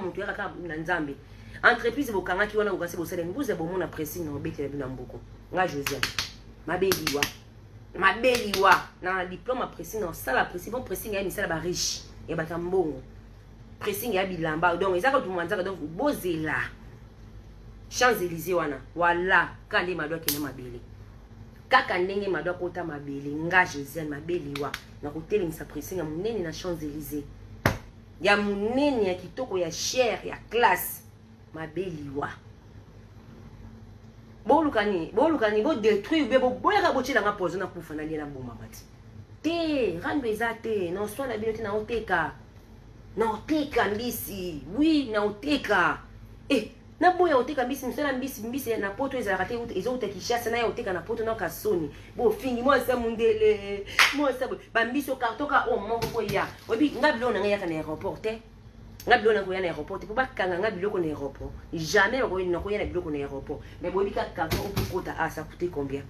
mutu kaka na nzambe entreprise bokanga ki wana ngasi bosale mbuze bomona pressing na obete na binamboko nga Josiane mabeliwa na diplôme pressing na sala pressing bon pressing ya misala ba riche et batambongo pressing ya bilamba donc ezaka tout mwanzaka donc bozela Champs-Élysées wana wala kande madwa kina mabele kaka ndenge madwa kota mabele nga Josiane mabeliwa na kotelingisa pressing ya munene na Champs-Élysées ya munene ya kitoko ya cher ya classe mabeliwa bolukani bo détruire be bo boyaka bochela nga pozo na kufa na lia na boma mati te rando ezate na oswa na binote na oteka mbisi oui na oteka na boya oteka mbisi msela mbisi na poto ezalaka te ezouta Kishasa na ya oteka na poto na kasoni bo fingi moi sa mundele moi sa bambiso kartoka o mongo ko ya obi ngabilo na ngaya kana aéroport te ngabilo na ko ya na aéroport pour bakanga ngabilo ko na aéroport jamais ko na ko ya na bilo ko na aéroport mais bobi ka karton au kota ça coûtait combien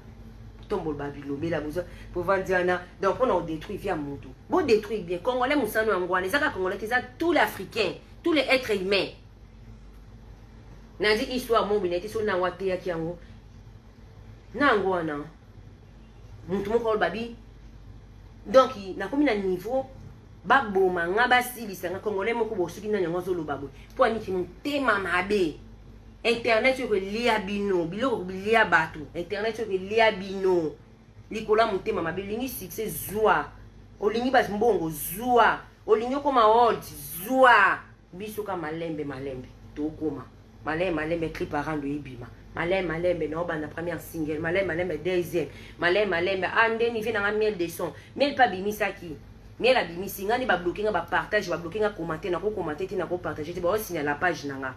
tombol babilo bela buzo pour vandiana donc on a détruit via mutu bo détruire bien congolais musano angwana ezaka congolais ça tous les africains tous les êtres humains Nanzi histoire mo bineti so na wate ya kiango nango wana muntu moko babi donc na komi na niveau baboma nga basilisa nga congolais moko bosuki na nyango zo lobabo po aniki mutema mabe internet yo ko lia bino biloko bilia bato internet yo ko lia bino likola mutema mabe lingi succès zwa olingi bas mbongo zwa olingi koma old zwa biso ka malembe to koma Malem clip à rendre ibima. Malem no ba na première single, malem deuxième, malem ande ni vient na miel de son. Miel pas bimisaki. Miel a bimisi ngani ba bloquer nga ba partage, ba bloquer nga commenter na ko commenter ti na ko partager ti ba signaler la page nanga.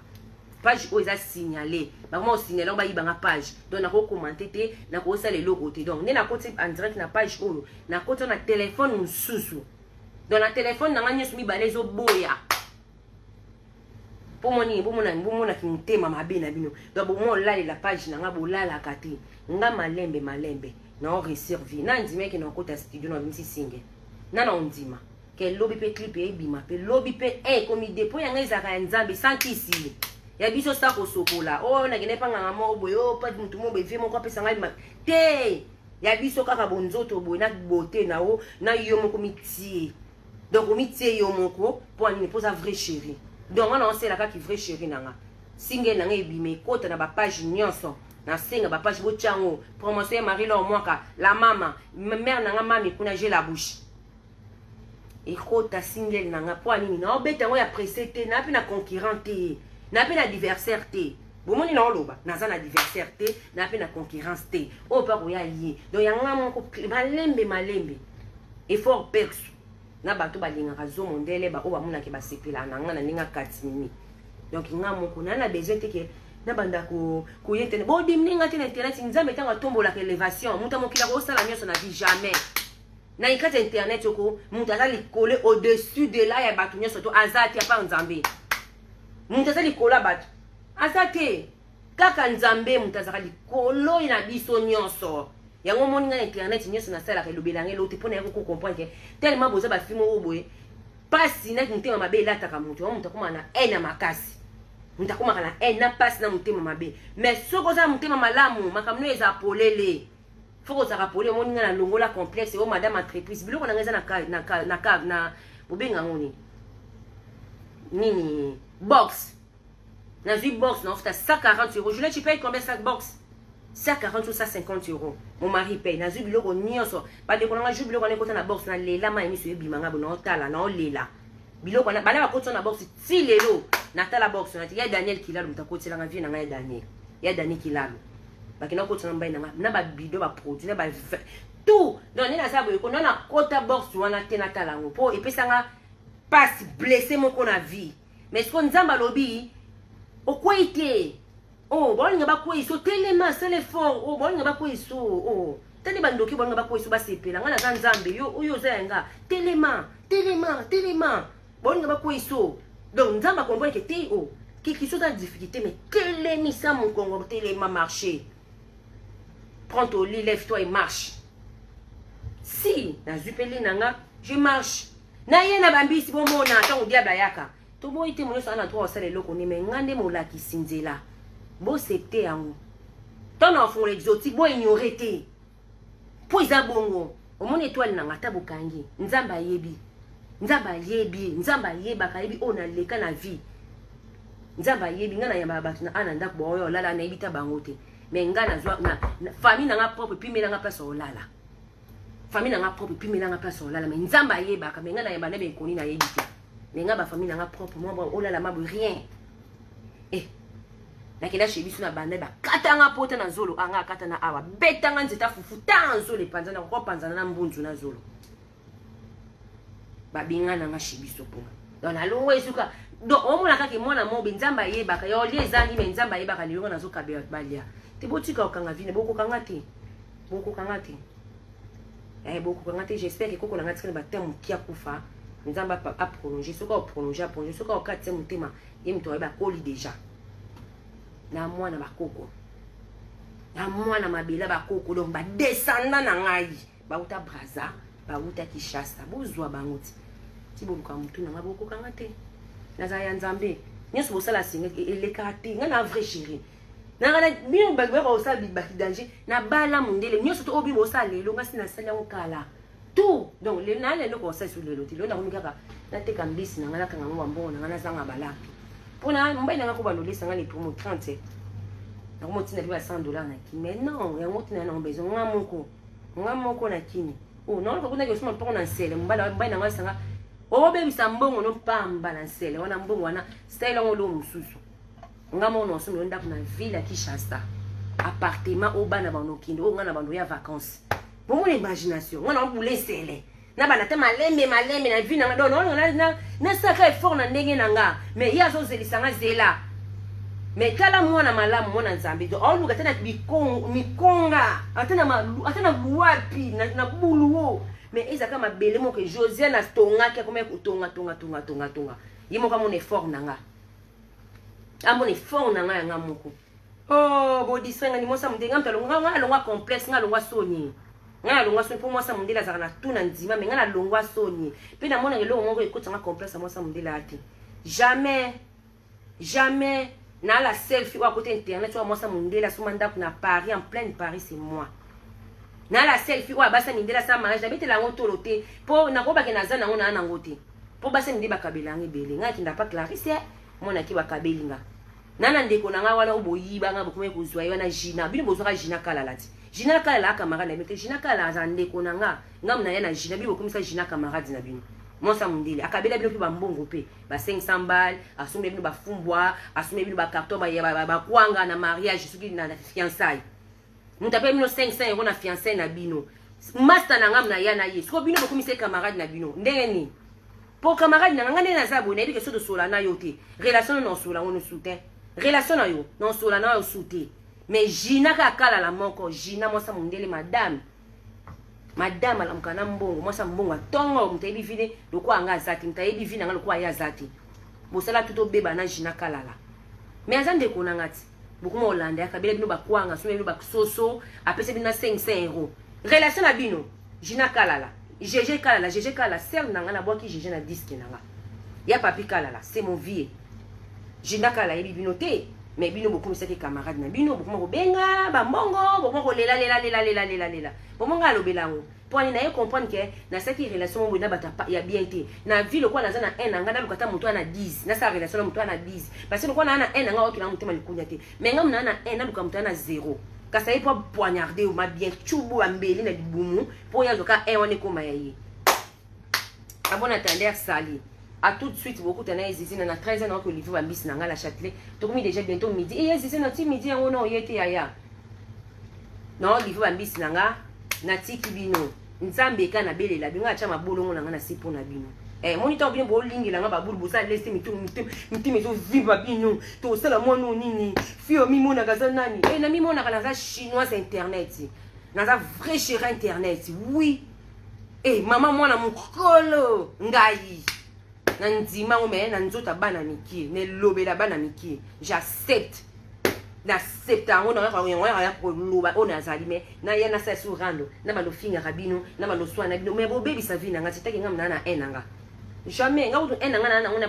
Page o eza signaler. Ba mo signaler ba yiba nga page. Donc na ko commenter te na ko sa le logo te. Donc ne na ko ti en direct na page o. Na ko to na téléphone mususu. Donc na téléphone nanga nyesu mi balezo boya. Pour mon qui mutema mabe na bino donc bon la page na nga bolala kati nga malembe na reservi na ndime ke na kota studio na bimisi singe na ndima ke lobby pe clip e bima pe lobby pe comme dépôt ya nga ezaka nzambe santisi ya biso sa ko sokola na kene pa nga mo boyo pa mutu mo be vie mo ko pesa nga te ya biso kaka bonzoto boy na beauté na o na yo moko mitie donc mitie yo moko pour ani posa vrai chéri. Donc on sait la qui vrai chéri nanga single nanga ebime kota na ba page nyonso na singa ba page bochango promotion Marie Laure Mwaka la mama mère nanga mami kuna j'ai la bouche et kota single nanga po nini na obeta ngo ya presete na pe na concurrent te na pe na adversaire te bomoni na oloba na za na adversaire te na pe na concurrence te o pa ko ya lié donc yanga moko malembe effort perso na bato balingaka zo mondele ba o bamuna ke basepela na nga na ninga katimi donc nga moko na besoin te ke na banda ko yetene bo dimninga te na internet nzambe tanga tombola ke elevation muta mokila ko sala nyoso na vie jamais na ikata internet ko muta za likole au dessus de là ya bato nyoso to azati ya pa nzambe muta za likola bato azate kaka nzambe muta za likolo ina biso nyoso yango moni na internet nyoso na sala ke lobelange lote pona yako ko comprendre tellement boza ba filmo oboye pasi na mutema mabe lata ka mutu mutu kuma na ena makasi mutu kuma kana ena pasi na mutema mabe mais soko za mutema malamu makamno eza polele foko za rapole moni na longola complexe o madame entreprise biloko na ngeza na bobenga ngoni nini box na vie box na ofta 140 euros je ne tu payes combien cette box 140 ou 150 euros. Mon mari paye. Na zubiloko nyonso. Ba de konanga jubiloko na kota na box na lela ma emiso ebimanga bona otala na olela. Biloko na bana ba kota na box ti lelo. Na tala box na ya Daniel Kilalo mutakotela nga vie na nga Daniel. Ya Daniel Kilalo. Ba kina kota na mbaina na ba bido ba produit na ba tout. Donc nina sabo ko na kota box wana te na tala ngo po epesanga passe blessé mon ko na vie. Mais ce qu'on nzamba lobi okwaite oh bon nga bakwe iso telema c'est l'effort oh bon nga bakwe iso oh tani bandoki bon nga bakwe iso basepela nga na nzambe yo oyo zenga telema bon nga bakwe iso donc nzamba comprendre que te oh quelque chose de difficulté mais telemi ça mon Congo telema marcher prends ton lit lève-toi et marche si na zupeli nanga je marche na yena bambisi bomona tango diable yaka to boyi te moyo sana droit osala eloko ne mais ngande molakisi nzela bo septe yango ton enfant exotique bo ignorer te po iza bongo omoni étoile nanga ta bokangi nzamba yebi nzamba yeba kayebi ona leka na vie nzamba yebi ngana ya babatu na ana ndako boyo lala na ibita bango te mais ngana zwa na famille nanga propre puis melanga place olala famille nanga propre puis melanga place olala mais nzamba yeba ka ngana ya balebe koni na yebi te mais nga ba famille nanga propre moi olala mabu rien nakela chez biso na bande ba katanga pota na zolo anga katana awa betanga nzeta fufu ta nzolo panzana ko panzana na mbunzu na zolo ba bingana nga chez biso po donc na longo esuka donc omona kaka mwana mobe nzamba yebaka yo lezangi me nzamba yebaka lelo na zoka balia te botika okanga vine boko kanga te boko kanga te j'espère que koko langa tikana ba terme kia kufa nzamba a prolonger soka o prolonger soka o katse mutema yemi to ba koli déjà na mwana bakoko na mwana mabela bakoko donc ba descendant na ngai ba uta braza ba uta kishasa bozwa banguti ti boluka mutu na maboko kanga te naza ya nzambe nyeso bosala singa eleka te nga na vrai chéri na ngana bino bagwe ko osala bi danger na bala mundele nyeso to obi bosala lelo nga sina sala ngokala tout donc le na le ko osala sur le loti lo na komikaka na te kambisi na ngana kanga ngwambo na ngana zanga balaki pona mbai na ngako balolisa nga les promo 37 na ko motina biba $100 na ki mais non ya motina na besoin nga moko na kini oh non ko kuna ke suma pona nsele mbala mbai na nga sanga obe bisambongo no pamba na nsele wana mbongo wana style ngolo mususu nga mono somo ndako na ville ya Kinshasa appartement au bana bano kindo nga na bando ya vacances pour mon imagination nga na mbule sele na bana te malembe na vie na nga non na saka effort na ndenge na nga mais ya zo zelisanga zela mais kala mwana malamu mwana nzambe do on luka tena mikonga atena buwapi na buluo mais ils a kama belé mo que José na tonga ke comme tonga yimo kama mon effort nanga mon effort nanga nga moko oh bo disfenga ni mosa mdenga mtalonga nga longwa complexe nga longwa soni nga longwa soni pour moi ça mundela za na tuna ndima mais nga na longwa soni pe na mona ngelo moko ekota nga complexe moi ça mundela ati jamais na la selfie ou à côté internet tu vois moi ça mundela sumanda na Paris en pleine Paris c'est moi na la selfie wa basa mindela sa mariage dabete la ngotolo te po na ko ba ke naza na ngona na ngote po basa ndi bakabela ngibele ngati nda pa Clarisse mona ki bakabelinga nana ndeko na nga wala oboyiba nga bokume kuzwa yana Gina bino bozwa Gina kala lati Gina kala la camarade na meke Gina kala za ndeko na nga ngam na yana Gina bino bokumisa Gina camarade na bino monsa mundele akabela bino ba mbongo pe ba 500 balles asume bino ba fumbwa asume bino ba carton ba kwanga na mariage suki na fiançailles mutape bino 500 euros na fiancé na bino master na ngam na yana ye so bino bokomise camarade na bino ndeni pour camarade na ngane na zabo na bike so de sola na yote relation non sola on soutien relation na yo non sola na yo soutien mais Gina ka kala la moko Gina mosa mundele madame ala mkana mbongo mosa mbongo tongo mtebi vile lokwa anga zati mtebi vile nga lokwa ya zati bosala tuto beba na Gina kala la mais azande ko na ngati beaucoup Hollande akabela bino bakwanga so bino baksoso apese bino 500 euros relation na bino Gina kalala GG kalala sel nanga na boki GG na disque nanga ya papi kalala c'est mon vie Gina kalala yebi bino te mais bino beaucoup misaki camarade na bino beaucoup mo benga ba mbongo beaucoup ko lela beaucoup ngalobelango pour na ye comprendre que na saki relation mo na bata ya bien te na ville kwa na za na 1 nanga na lukata mutu ana 10 na sa relation na mutu ana 10 parce que kwa na 1 nanga okila mutu malikunya te mais ngam na 1 na lukata mutu ana 0 kasa ipo poignarder ou ma bien chubu ambeli na bibumu pour ya zoka 1 one koma yayi abona tender sali à tout de suite beaucoup tena hésité na 13 ans que Olivier Bambis na la Châtelet to komi déjà bientôt midi et hésité na ti midi on no yete yaya non Olivier Bambis na tiki bino nzambe ka na belela binga acha mabolongo na sipo na bino monitor bien bo lingi la nga babulu bosa leste mitu mezo viva bino to sala mono nini fio mimo na gaza nani na mimo na kala chinoise internet na za vrai chéri internet oui mama mwana mukolo ngai na ndima ngome na nzota bana miki ne lobela bana miki j'accepte n'accepta on a ya loba on azali mais na yana sa su rando na balo finga rabino na balo swana bino mais bo baby sa vina ngati take ngam na enanga Jamais. On a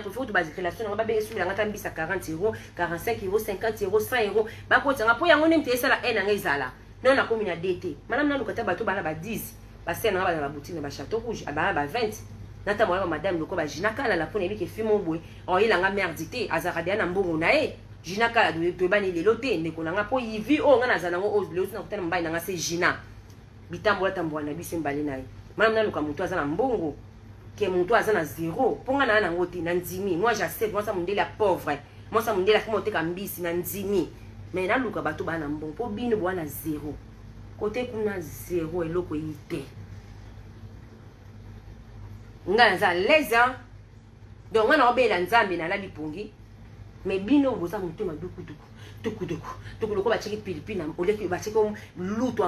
préféré de relation, on va bien sur la 40 euros, 45 euros, 50 euros, 100 euros. Bah, quand on a un ça la haine en ezala. Non, on a comme une DT. Madame, nous avons bateau, bah, 10. Parce que nous avons la boutique de Château Rouge, bah, 20. Nata moi madame loko ba jinaka la pone bi ke fimo boy. O il nga merdité, azaradia na mbongo na e. Jinaka to bani lelote ne konanga po yivi o nga na zana ngo o le na kutana mbai na nga se jina. Bitambo la tambo na bise mbali na e. Madame na luka mutu azana mbongo. Que mon toit à zéro. Pour nga na ngoti na nzimi. Moi j'accepte, moi ça mon la pauvre. Moi ça mon la comme te kambisi na nzimi. Mais na luka bato ba na mbongo po bino bo na zéro. Côté kuna zéro eloko yite. Nga za leza. Donc nga na obela nzambe na la lipongi. Mais bino boza mutu ma duku. Tuku loko ba cheki pilipili na oleki ba cheki lutu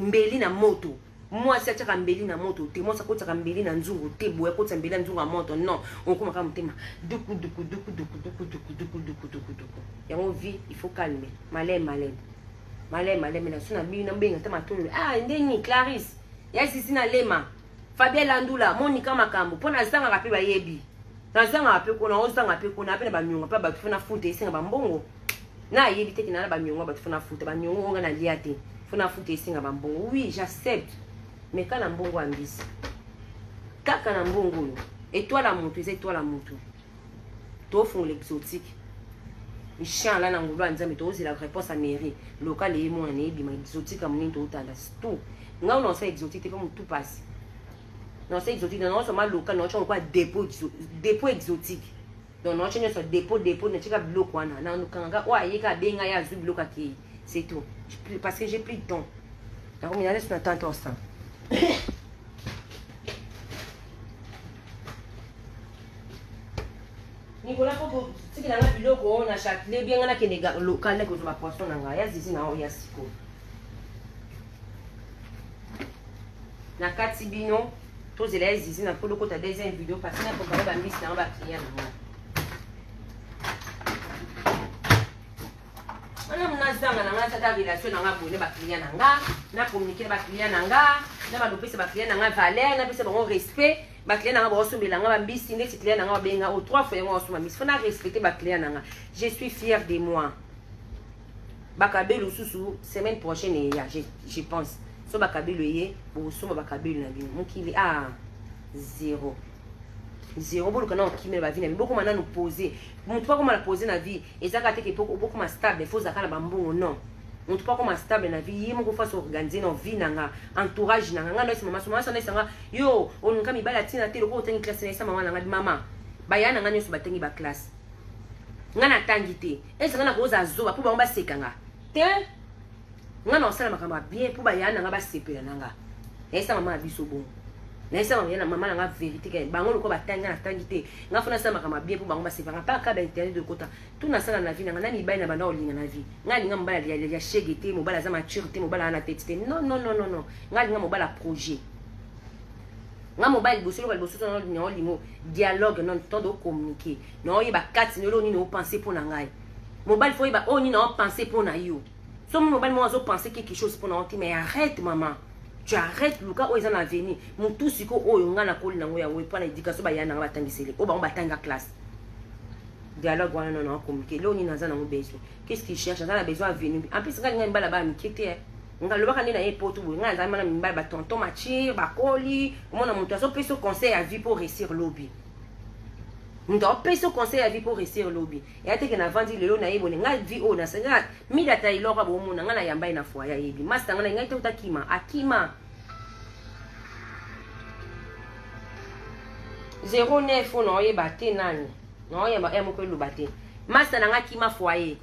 mbeli na moto. Moi c'est ça mbeli na moto te moi ça kota mbeli na nzungu te boye kota mbeli na nzungu na moto non on kuma kama mtema duku yango vie il faut calmer malem na suna bino benga tama tolo ah ndeni Clarisse ya sisi na lema Fabien Landula Monica Makambo pona zanga kape ba yebi na zanga kape kona ozanga kape kona apena ba myonga pa ba tufuna funte isinga ba mbongo na yebi te kinala ba myonga ba tufuna funte ba myongo nga na liate funa funte isinga ba mbongo oui j'accepte. Mais quand la mbongo ambisi kaka na mbongo et toi la moto c'est toi la moto to fond l'exotique Michel là na ngulu anzambe to la réponse à mairie local et moi ne bima exotique à mon to tanda tout nga on sait exotique te comme tout passe non c'est exotique non seulement local non on quoi dépôt exotique donc non on sur dépôt ne tika bloc wana na kanga wa yeka benga ya zu bloc aki c'est tout parce que j'ai pris de temps alors on laisse notre temps ça. Nicolas faut ce qu'il a na biloko on a châtelet bien na kenega local ko ba poisson na ya zizi na o ya siko na kati bino to zela zizi na ko lokota deuxième vidéo parce que na ko ba mbisi na ba client na ana mnazanga na ngata ta relation na ngabone ba client na nga na communiquer ba client na nga na ba dopesa ba client na nga valeur na pesa ba respect ba client na nga ba osombela nga ba mbisi ndeti client na nga benga o 3 fois nga osoma mbisi fona respecter ba client na nga je suis fier de moi bakabelo susu semaine prochaine ya je pense so bakabelo ye bo soma bakabelo na bino mokili zéro bolo kana okimela ba vie na boko mana nous poser mon pas comment la poser na vie et ça kate ke beaucoup ma stable il faut zakana ba mbongo non on pas comment stable na vie yemo ko fa so organiser na vie na nga entourage na nga no esi mama so na sanga yo on kami bala tina te loko tengi classe na sa mama na nga mama ba yana nga nyoso batengi ba classe nga na tangite esi nga na ko za zo ba po ba ngba sekanga te nga na osala makamba bien po ba yana nga ba sepela na nga esa mama biso bon na esa mama yana mama na nga vérité ke bango loko batanga na tangite nga fona sa makamba bien po bango ba sepanga pa ka ba intérêt de kota tout na sala na vie nga na mibali na banda olinga na vie nga linga mbala ya shegete mobala za maturité mobala na tête non nga linga mobala projet nga mobile bosolo ba bosoto na linga olingo dialogue non temps de communiquer non yeba kati no ni no penser pour na ngai mobile faut yeba oni na penser pour na yo so mobile mo azo penser quelque chose pour na oti mais arrête maman tu arrêtes Luka o ezana avenir mutu siko oyo nga na koli nango ya wepa na éducation ba yana nga batangisele o ba on batanga classe dialogue wana non communiquer lo ni naza na mo besoin qu'est-ce qu'il cherche dans la besoin avenir en plus nga nga mbala ba mikete nga loba kana na epoto bo nga za mana mbala ba tonton machir ba koli comment na mutu azo peso conseil à vie pour réussir lobby mutu peso conseil à vie pour réussir lobby et ate que na vandi lelo na yebo nga vie o na senga mi data ilora bo mona nga na yamba ina foya yebi master nga na ngai to takima akima 09 no yeba te nani no yeba emo ko lubate master nga kima foyer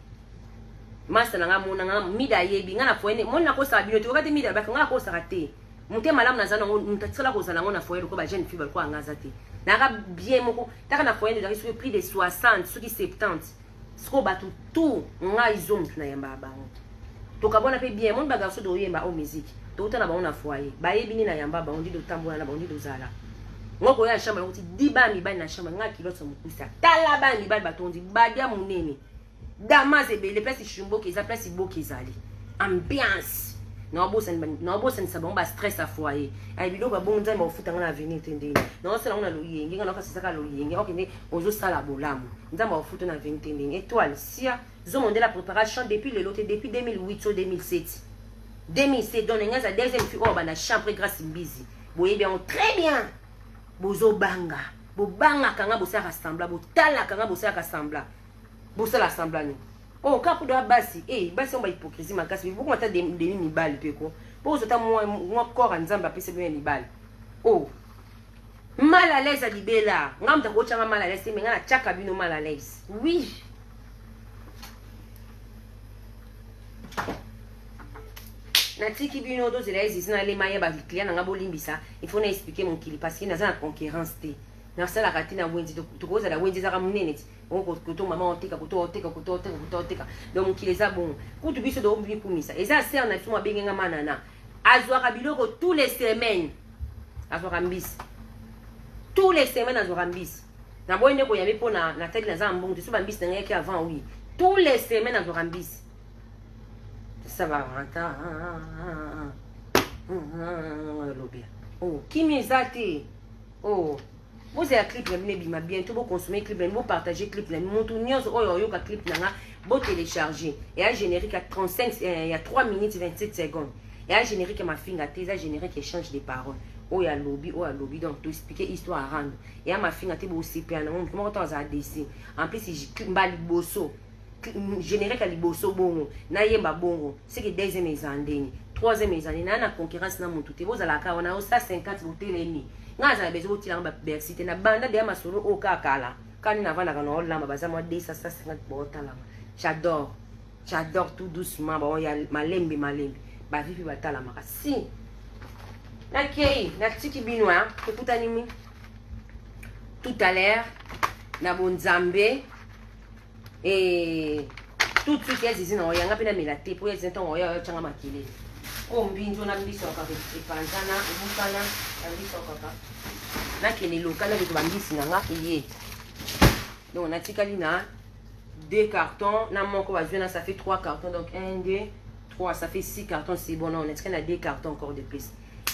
master nga mona nga mida yebi nga na foyer mona ko sa bino to kate mida ba nga ko sa te monte malamu na zana mutatsala ko zana ngona foyer ko ba jeune fille ba ko ngaza te nanga bien moko taka na foyer de sur prix de 60 sur 70 sko batu tout nga izom na yamba bango to kabona pe bien mon bagarso do yemba o musique to utana ba ona foyer ba yebini na yamba ba ondi do tambola na ba ondi do zala ngoko ya shamba ngoti diba mi ba na shamba nga kiloso mukusa tala ba mi ba batondi badia munene dama zebele place chumbo keza place boki zali ambiance na bosa ni sabon ba stress à foyer ay bilo ba bon nzambe ofuta ngana avenir tendeni na osala ngana loyenge ngana kasi saka loyenge okende ozo sala bolamu nzambe ofuta na avenir tendeni étoile sia zo monde la préparation depuis le loté depuis 2008 ou 2007 2007 donc ngaza deuxième fille oh bana chambre grâce mbizi boye bien très bien bozo banga bobanga kanga bosa rassembla botala kanga bosa rassembla bosa rassembla ni oh quand pour basi basi on ba hypocrisie makasi beaucoup mata demi mibali peko pour ça moi corps nzamba pese bien mibali oh mal à l'aise à libela ngamta ko changa mal à l'aise mais ngana chaka bino mal à l'aise oui natiki bino do zela ezina les maya ba client nga bolimbisa il faut na expliquer mon kili parce que na za concurrence té na sala katina wenzi to koza la wenzi za ka munene koto mama oteka koto donc mon kili za bon kutu biso do mbi kumisa eza ser na tuma benga manana azwa ka biloko tous les semaines azwa ka mbisi tous les semaines azwa ka mbisi na boyende ko yami pona na tête na za mbongo so ba mbisi na yake avant oui tous les semaines azwa ka mbisi ça va oh qui m'exate oh vous avez un clip là bientôt vous consommer clip vous partager clip là mon tout nios oh yo ka clip là vous télécharger et un générique à 35 il y a 3 minutes 27 secondes et un générique à ma finger tes un générique qui change des paroles oh ya lobby donc tu expliquer histoire à rendre et à ma finger tes beau CP non comment tu as dessin en plus si je mbali bosso générique à liboso bongo na yemba bongo c'est que deuxième ezandeni troisième ezandeni na concurrence na mutu te bozala ka wana o 150 boteleni ngaza bezo tila ba bercité na banda de masolo o kakala kani na vanda kana olamba baza mo 250 botala j'adore tout doucement ba ya malembe ba vivi batala makasi na tiki binoa kukuta nimi tout à l'heure na bonzambe et tout de suite elles disent non yanga pena melate pour elles entend oya changa makile ko mbinzo na mbiso ka panzana ubukana na mbiso kaka na kene lokala ke bambisi na ngaki ye donc on a tikali na 2 cartons na moko bazuna ça fait 3 cartons donc 1 2 3 ça fait 6 cartons c'est bon on est qu'on a 2 cartons encore de plus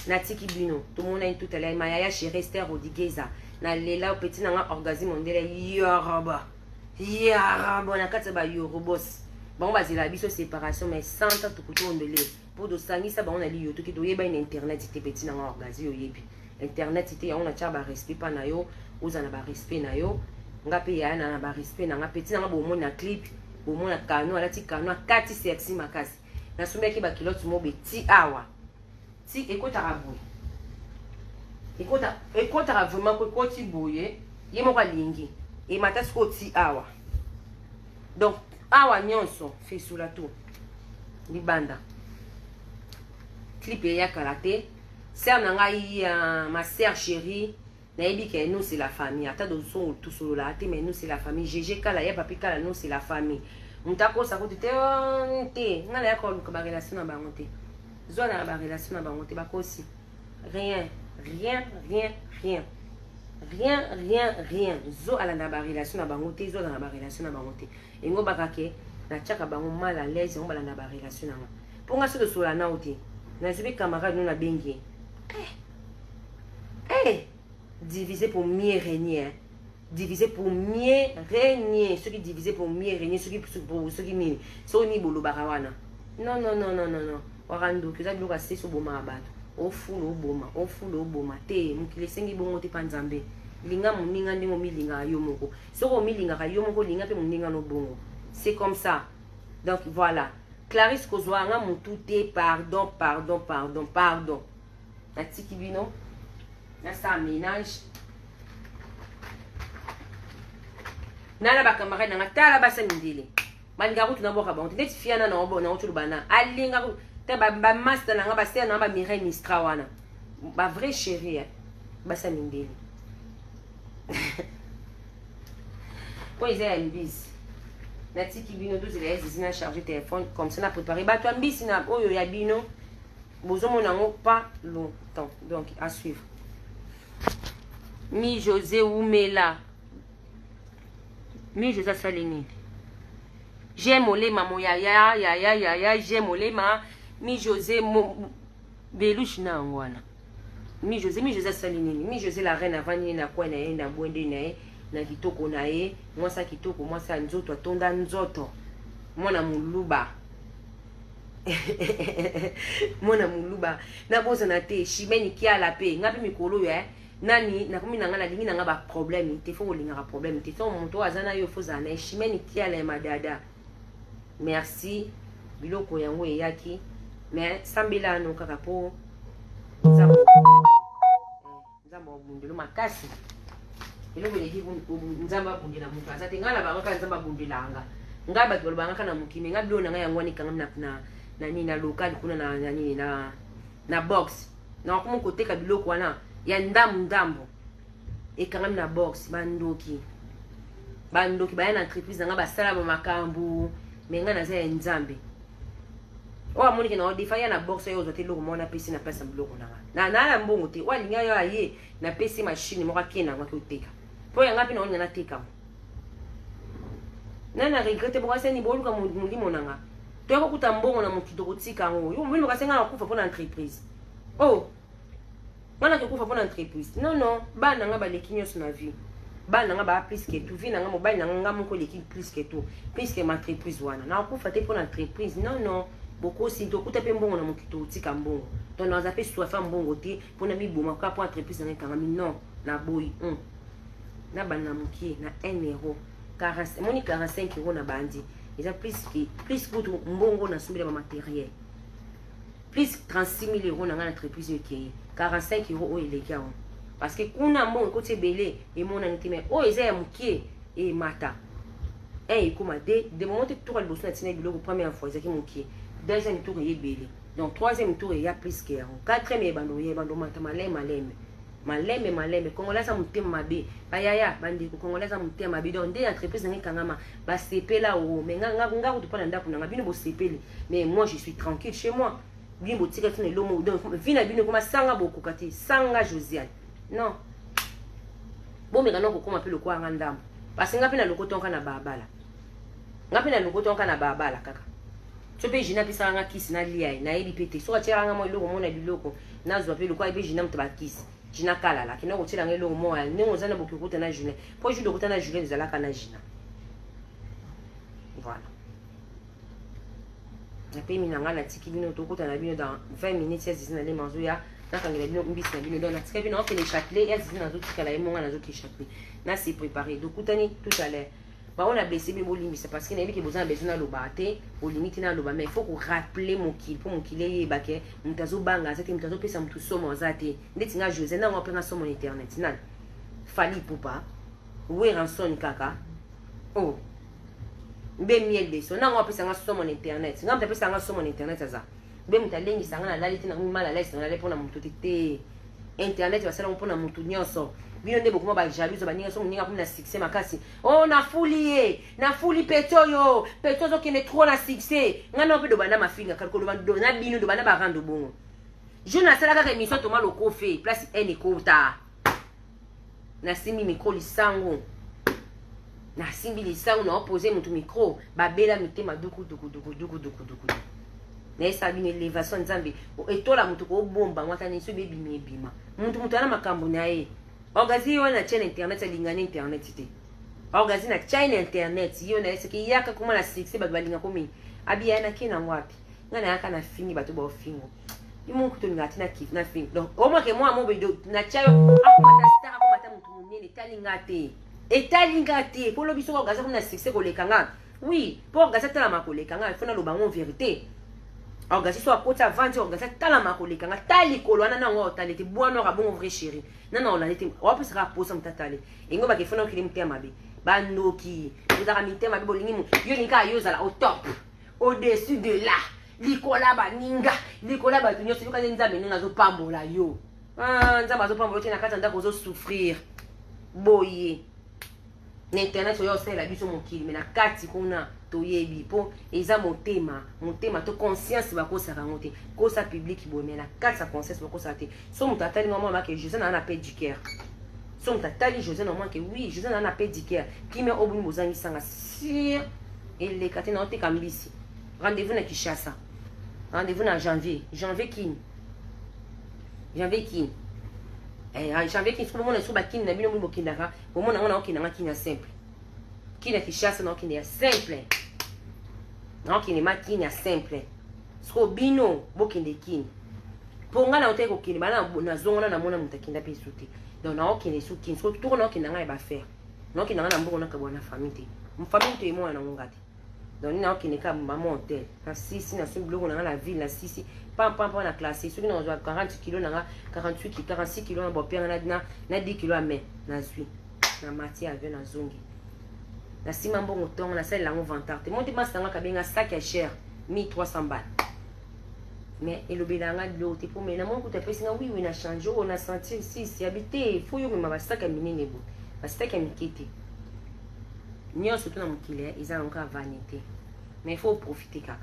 na tiki bino tout le monde a tout à l'heure maya chez Rester Rodigeza na lela petit na orgasme ondele yoraba bon akatsa ba yorobos bon bazila biso séparation mais sans tout couteau ondele pour de sangisa ba on a li yoto ki doyeba in internet te petit na orgasme yo yebi internet te on a cha ba respect pa na yo uzana ba respect na yo ngape ya na ba respect na ngapeti na bo mona clip bo mona kano ala ti kano kati sexy makasi na sumbe ki ba kilote mo be ti awa ti ekota rabu ekota vraiment ko koti boye yemo kwa lingi et matas koti awa donc awa nyonso fait sous la tour libanda clip ya karaté sœur nangai ma sœur chérie naibi que nous c'est la famille ata do son tout solo la té mais nous c'est la famille GG kala ya papi kala nous c'est la famille mutako sa ko te ngala ya ko ba relation na bango te zo na ba relation na bango te ba ko si rien zo ala na ba relation na bango te zo na ba relation na bango te engo bakake na chaka bango mal à l'aise on bala na ba relation na pour nga so de sola na ote na zibi camarade nous na bengi diviser pour mieux régner diviser pour mieux régner ceux qui diviser pour mieux régner ceux qui ni so ni bolo barawana non warando que ça bloka c'est so boma abato ofulo boma te mukile sengi bongo te panzambe linga muninga ndimo milinga yomoko soko milinga ka yomoko linga pe muninga no bongo c'est comme ça donc voilà Clarisse kozwa nga mutu te pardon natiki bino na sa ménage nala ba camarade nga tala ba samindile malinga kutu na boka ba ndeti fiana na obo na otulu bana alinga te ba master na nga ba ser na ba Mireille Mistra wana ba vrai chérie ba samindile ko izaya mbisi natiki bino 12 les zina charger téléphone comme ça na préparer ba toi mbisi na oyo ya bino bozomo nango pas longtemps donc à suivre mi José Oumela mi José Salini j'aime olema mo ya j'aime olema mi José belushi na ngwana mi José salinini mi José la reine avani na kwa na ye na bwende na ye na kitoko na ye mwasa kitoko mwasa nzoto atonda nzoto mwana muluba mwana muluba na boza na te shimeni kiala pe ngapi mikolo ya nani na kumi nanga na lingi nanga ba problème te fo linga problème te so muntu azana yo fo zana shimeni kiala ya madada merci biloko yango eyaki mais sambela no kaka po nzambo bundelo makasi eloko eleki nzamba bundela mutu azate ngala bangaka nzamba bundelanga ngaba to bangaka na mukime ngabilo nanga yango ni kanga na nini na local kuna na nini na box na ko kote ka biloko wana ya ndambo ekanga na box bandoki baya na entreprise nga basala ba makambu menga na za nzambe o amoni ke na odifaya na box yo zote loko mona pesi na pesa biloko na mbongo te walinga yo aye na pesi machine mo kakena ngwa kuteka po yanga pina onya na teka nana regrette bo aseni boluka mulimo nanga to yako kutambongo na mukito kotika ngo yo mulimo kasenga na kufa pona entreprise oh mana ke kufa pona entreprise non bana nga balekinyo na vie bana nga ba plus que tout vie nga mobile nga moko leki plus que tout plus que ma entreprise wana na kufa te pona entreprise non beaucoup si to kuta pe mbongo na mukito tika mbongo to na za pe sofa mbongo te pona mi boma ka po entreprise nga kanga mi non na boy na bana mukie na 1 euro 40 moni 45 euros na bandi déjà plus pour mbongo na sombela ba matériel plus 36 000 euros na entreprise qui 45 euros au illégal parce que kuna mbongo côté belé et mon antime o eza ya mukie et mata et comme de moment tout le boss na tina biloko première fois ezaki mukie deuxième tour est belé donc troisième tour il y a plus que quatrième et bando mata maleme congolais mutema mabe bayaya bandi congolais mutema mabe donc des entreprises ngi kangama ba sepela o menga nga ko tupana ndaku nga bino bo sepeli mais moi je suis tranquille chez moi bien botika tune lomo donc vina bino koma sanga boko kati sanga Josiane non bon mais kana ko koma pe lokwa ngandam parce nga pina lokoto nka na babala kaka to pe jina pisa nga kisi na liai na ebi pete so atira nga mo iloko mona biloko nazo pe lokwa ebi jina mutaba kisi jina kala la kino kotila ngelo moya nengo zana bokikuta na Julien po judo kota na Julien zalaka na jina voilà na pe minanga na tiki bino to kota na bino dans 20 minutes ya zina le manzo ya na kangela bino mbisi na bino dans na tiki bino okele châtelet ya zina zo tikala emonga na zo ki châtelet na c'est préparé do kutani tout à l'heure ba on a blessé bi bolimi c'est parce que na biki bozana besoin na lobate au limite na loba mais il faut qu'on rappeler mon kill pour mon kill ye bake mutazo banga zate mutazo pesa mtu somo zate ndeti nga José na ngo pena somo internet na fali pupa we ranson kaka oh be miel de so na ngo pesa nga somo internet nga mtapesa nga somo internet za be mtalengi sanga na laliti na mala la sanga le pona mtu te internet basala mpona mtu nyonso bino nde bokuma ba jalouse ba ninga so ninga kuna succès makasi oh na fuli petoyo petozo kene trop na succès ngana pe do bana mafinga kalko do na bino do bana ba rando bongo je na sala ka émission to malo ko fe place ene kota na simbi micro lisango na simbi lisango na opposer mutu micro ba bela mitema duku na ça bine élévation nzambe etola mutu ko bomba mwata ni so bebi mebima mutu ana makambo na ye Orgazi yo na chaîne internet lingana internet te. Orgazi na chaîne internet yo na eseki yaka kuma na succès ba balinga komi. Abi yana kina ngwapi. Ngana yaka na fingi bato ba fingo. Imu kuto ngati na kif na fingi. Donc au moins que moi mo be na chayo akuma ta star akuma ta mutu munene talingate. Etalingate pour lo biso orgazi kuna succès ko lekanga. Oui, pour orgazi tala makolekanga il faut na lo bango vérité. Orgazi so akota vente orgazi tala makolekanga tali kolwana na ngo talete bwana ka bon vrai chéri. Non, on a été. On peut se rapprocher de Tatale. Et nous, il faut que nous ayons un Bandoki. Vous avez mis un bolingo. Yonika Yozala au top. Au-dessus de là. Likola Baninga. Likola Batunyo. C'est le cas de Nzambe. Nous avons pas bon là. Yo. Ah, Nzambe, nous avons pas bon. Tu n'as qu'à t'entendre qu'on souffrir. Boye. L'internet, c'est aussi la vie sur mon kill. Mais la carte, qu'on a. Toyebi po eza motema to conscience ba ko sara ngote ko sa public bo mais la carte sa conscience ba ko sa te so mutatali maman ma que José na na pet du cœur so mutatali José na moi que oui José na na pet du cœur qui me obuni bozangi sanga sur et les katena ote kambisi rendez-vous na Kinshasa Rendez-vous en janvier. Janvier qui? Janvier qui? Janvier qui? Pour moi, on a qui n'a bien au Kinara. Pour moi, on a qui n'a qui n'a simple. Qui n'a qui chasse, non, qui n'a simple. Non, qui n'a qui n'a simple. Sco bino, bokin de kin. Pour moi, on a au Kinara, na zone, na mona mutakinda pe souti. Donc, on a qui n'est sous kin. Sco tout le monde qui n'a pas faire. Non, qui n'a pas bon, on a qu'à bonne famille. Mon famille, tu es moi, on a mon gâte. Donc, on a qui n'est qu'à maman hôtel. Na sisi, na sous bloc, on a la ville, na sisi. Pam na classe. Ceux qui ont 40 kg, 48 kg, 46 kg, na bopia, na 10 kg à main. Na zui. Na matière avec na zongi. Na sima bon autant, na celle là on vantard. Te monte mas tanga kabenga sac à cher, 1300 balles. Mais et le belanga de l'autre pour mais na mon coup t'appelles oui oui na changé, on a senti ici, c'est habité, faut yo mais sac à mini nebo. Parce que mi kiti. Nyo surtout na mukile, ils ont encore vanité. Mais il faut profiter kaka.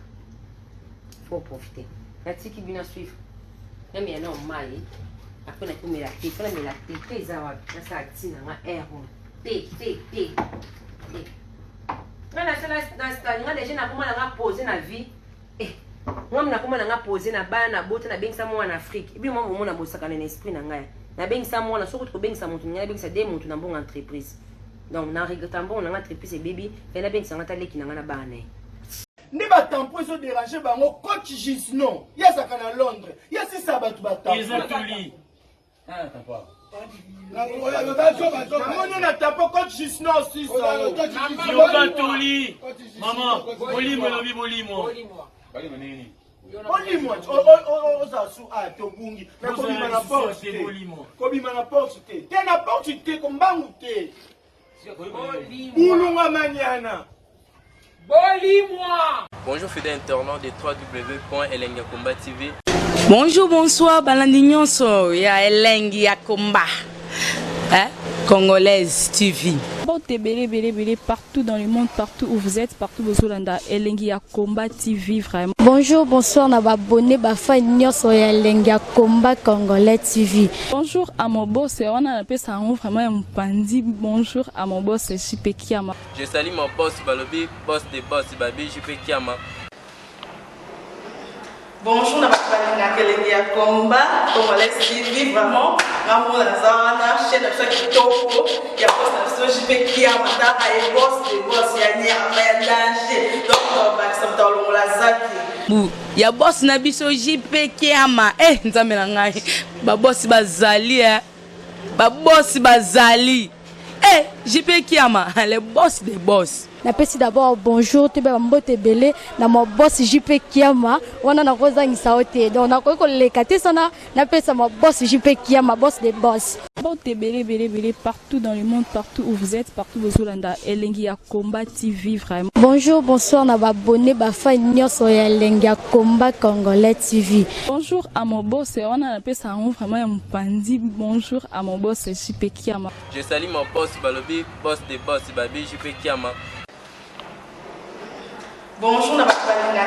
Faut profiter. La tiki bien suivre. Même il y a un mal. Après, on a comme la tête. On a mis la tête. Très zawa. Là, ça a tiré dans la air. Té. On a fait on a déjà posé dans la vie. Moi, on a posé dans la bain, na botte, na bengsa moi en Afrique. Et puis, moi, on a bossé dans l'esprit. Na bengsa moi, na surtout bengsa mon, na bengsa des mon, na bonne entreprise. Donc, na regrettant bon, on a entreprise et bébé. Fait na bengsa on a talé qui na na bané. Ne ba tampon so déranger bango coach Gisnon ya saka na Londres ya si ça ba tu ba tampon ils ont tout lit tampon on a tampon coach Gisnon aussi ça yo ba tout lit maman bolimo lobi bolimo nini bolimo o za su a to bungi na ko bima na porte ko bima na porte te na porte te ko mbangu te bolimo maniana. Bonjour fidèles internautes de www.elengiakomba TV. Bonjour, bonsoir, Balandinionso, ya Elengi Yakomba, Congolaise TV. Belé partout dans le monde, partout où vous êtes, partout où vous êtes, Elengi Yakomba TV vraiment. Bonjour, bonsoir, na abonné bafa nyonso ya Elengi Yakomba Congolais TV. Bonjour à mon boss, on a appelé ça vraiment un pandi. Bonjour à mon boss, JP Kiama. Je salue mon boss Balobi, boss de boss Babi, JP Kiama. Bonjour, na Elengi Yakomba Congolais TV vraiment. Maman la zana, chaîne de chaque kitoko, ya boss na JP Kiama, ta ay boss de boss ya ni ya danger. Donc ba ça dans la zaki. Ya boss na biso JP Kiama, nzambe na ngai. Ba boss bazali ba boss bazali. JP Kiama, le boss des boss. Napesi d'abord bonjour, te ba mbote belé na mo boss JP Kiama, wana na kozangisa ote. Donc na ko lekate sana, napesa mo boss JP Kiama, boss des boss. Belé partout dans le monde, partout où vous êtes, partout où vous êtes, Elengi Yakomba TV vraiment. Bonjour, bonsoir, na abonné bafa nyonso ya Elengi Yakomba Congolais TV. Bonjour à mon boss, on a appelé ça vraiment un pandi. Bonjour à mon boss, JP Kiama. Je salue mon boss Balobi, boss de boss Babi, JP Kiama. Bonjour, na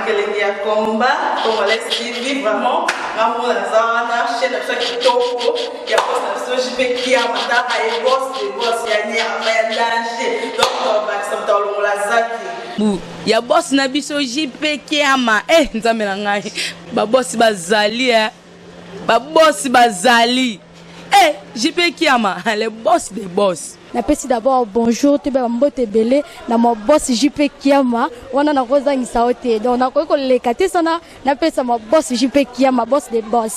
Elengi Yakomba Congolais TV vraiment. Maman la zana, chaîne de chaque kitoko, ya boss na JP Kiama, ta ay boss de boss ya ni ya danger. Donc ba ça dans la zaki. Ya boss na biso JP Kiama, nzambe na ngai. Ba boss bazali ba boss bazali. JP Kiama, le boss des boss. Napesi d'abord bonjour, te ba mbote belé na mo boss JP Kiama, wana na kozangisa ote. Donc na ko lekate sana, napesa mo boss JP Kiama, boss des boss.